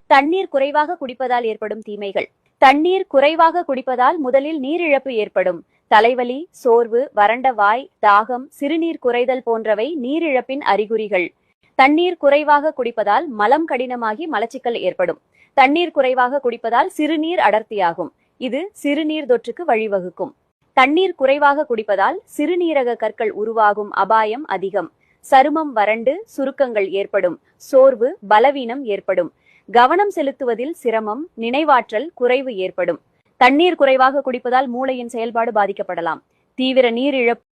தண்ணீர் குறைவாக குடிப்பதால் ஏற்படும் தீமைகள். தண்ணீர் குறைவாக குடிப்பதால் முதலில் நீரிழப்பு ஏற்படும். தலைவலி, சோர்வு, வறண்ட வாய், தாகம், சிறுநீர் குறைதல் போன்றவை நீரிழப்பின் அறிகுறிகள். தண்ணீர் குறைவாக குடிப்பதால் மலம் கடினமாகி மலச்சிக்கல் ஏற்படும். தண்ணீர் குறைவாக குடிப்பதால் சிறுநீர் அடர்த்தியாகும். இது சிறுநீர் தொற்றுக்கு வழிவகுக்கும். தண்ணீர் குறைவாக குடிப்பதால் சிறுநீரக கற்கள் உருவாகும் அபாயம் அதிகம். சருமம் வறண்டு சுருக்கங்கள் ஏற்படும். சோர்வு, பலவீனம் ஏற்படும். கவனம் செலுத்துவதில் சிரமம், நினைவாற்றல் குறைவு ஏற்படும். தண்ணீர் குறைவாக குடிப்பதால் மூளையின் செயல்பாடு பாதிக்கப்படலாம். தீவிர நீரிழப்பு